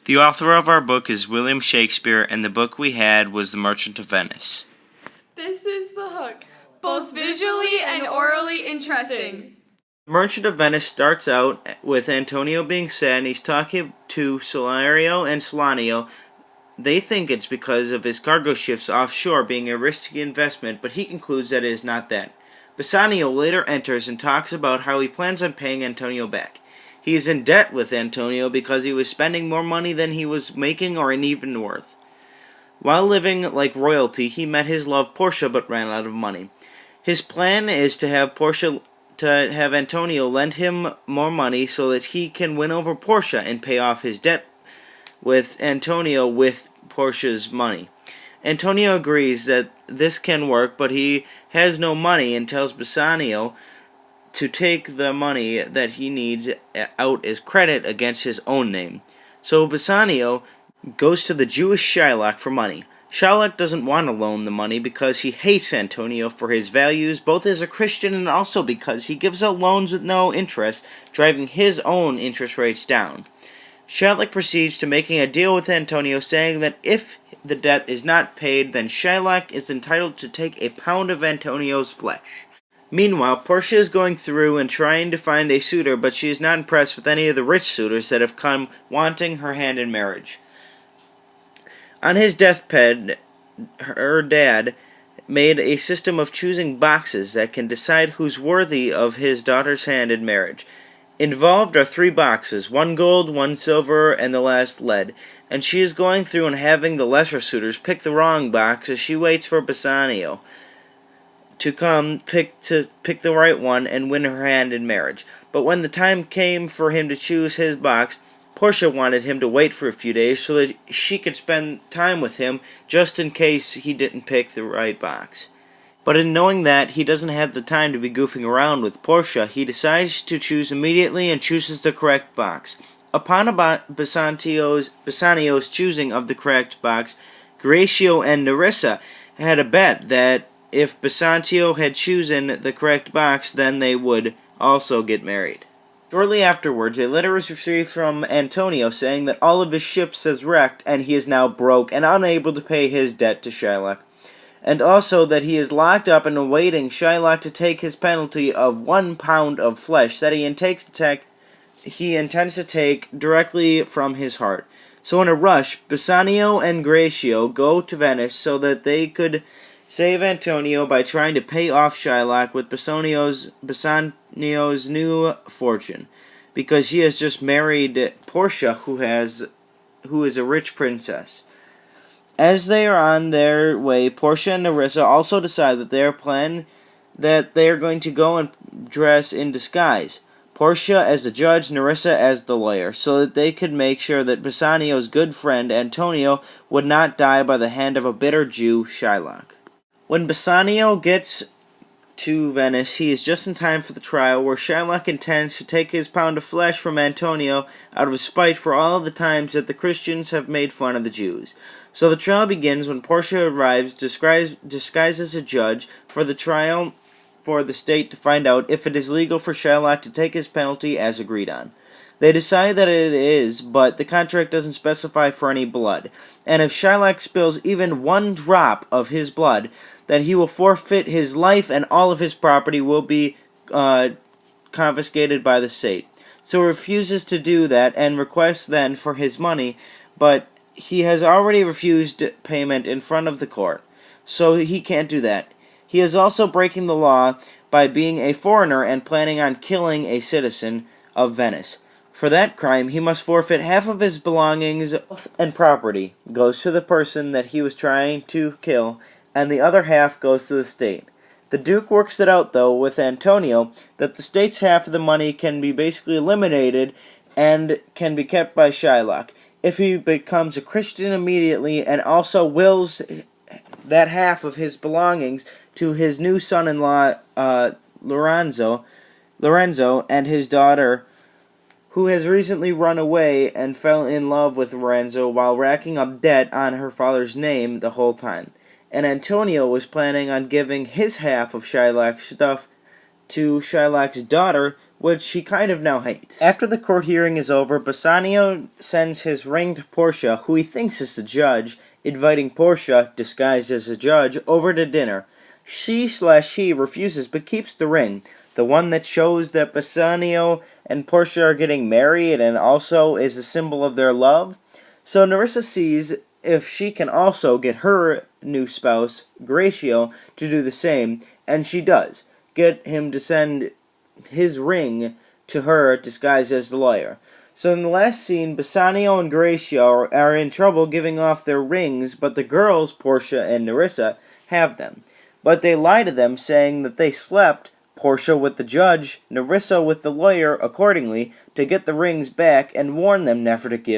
The author of our book is William Shakespeare, and the book we had was The Merchant of Venice. This is the hook, both visually and orally interesting. The Merchant of Venice starts out with Antonio being sad, and he's talking to Solario and Solanio. They think it's because of his cargo ships offshore being a risky investment, but he concludes that it is not that. Bassanio later enters and talks about how he plans on paying Antonio back. He is in debt with Antonio because he was spending more money than he was making or even worth. While living like royalty, he met his love Portia but ran out of money. His plan is to have Antonio lend him more money so that he can win over Portia and pay off his debt with Antonio with Portia's money. Antonio agrees that this can work, but he has no money and tells Bassanio to take the money that he needs out as credit against his own name. So Bassanio goes to the Jewish Shylock for money. Shylock doesn't want to loan the money because he hates Antonio for his values, both as a Christian and also because he gives out loans with no interest, driving his own interest rates down. Shylock proceeds to making a deal with Antonio, saying that if the debt is not paid, then Shylock is entitled to take a pound of Antonio's flesh. Meanwhile, Portia is going through and trying to find a suitor, but she is not impressed with any of the rich suitors that have come wanting her hand in marriage. On his deathbed, her dad made a system of choosing boxes that can decide who's worthy of his daughter's hand in marriage. Involved are 3 boxes, 1 gold, 1 silver, and the last lead, and she is going through and having the lesser suitors pick the wrong box as she waits for Bassanio to come pick the right one and win her hand in marriage. But when the time came for him to choose his box, Portia wanted him to wait for a few days so that she could spend time with him just in case he didn't pick the right box. But in knowing that he doesn't have the time to be goofing around with Portia, he decides to choose immediately and chooses the correct box. Upon Bassanio's choosing of the correct box, Horatio and Nerissa had a bet that if Bassanio had chosen the correct box, then they would also get married. Shortly afterwards, a letter is received from Antonio saying that all of his ships has wrecked and he is now broke and unable to pay his debt to Shylock, and also that he is locked up and awaiting Shylock to take his penalty of 1 pound of flesh that he intends to take directly from his heart. So in a rush, Bassanio and Horatio go to Venice so that they could save Antonio by trying to pay off Shylock with Bassanio's new fortune, because he has just married Portia, who is a rich princess. As they are on their way, Portia and Nerissa also decide that they are going to go and dress in disguise. Portia as the judge, Nerissa as the lawyer, so that they could make sure that Bassanio's good friend Antonio would not die by the hand of a bitter Jew, Shylock. When Bassanio gets to Venice, he is just in time for the trial, where Shylock intends to take his pound of flesh from Antonio out of spite for all the times that the Christians have made fun of the Jews. So the trial begins when Portia arrives, disguised as a judge, for the trial for the state to find out if it is legal for Shylock to take his penalty as agreed on. They decide that it is, but the contract doesn't specify for any blood, and if Shylock spills even 1 drop of his blood, then he will forfeit his life and all of his property will be confiscated by the state. So he refuses to do that and requests then for his money, but he has already refused payment in front of the court, so he can't do that. He is also breaking the law by being a foreigner and planning on killing a citizen of Venice. For that crime, he must forfeit half of his belongings and property goes to the person that he was trying to kill, and the other half goes to the state. The Duke works it out, though, with Antonio, that the state's half of the money can be basically eliminated and can be kept by Shylock if he becomes a Christian immediately and also wills that half of his belongings to his new son-in-law, Lorenzo, and his daughter, who has recently run away and fell in love with Lorenzo while racking up debt on her father's name the whole time. And Antonio was planning on giving his half of Shylock's stuff to Shylock's daughter, which he kind of now hates. After the court hearing is over, Bassanio sends his ring to Portia, who he thinks is the judge, inviting Portia, disguised as a judge, over to dinner. She/he refuses but keeps the ring, the one that shows that Bassanio and Portia are getting married and also is a symbol of their love. So Nerissa sees if she can also get her new spouse, Horatio, to do the same, and she does. Get him to send his ring to her disguised as the lawyer. So in the last scene, Bassanio and Horatio are in trouble giving off their rings, but the girls, Portia and Nerissa, have them. But they lie to them, saying that they slept, Portia with the judge, Nerissa with the lawyer, accordingly, to get the rings back, and warn them never to give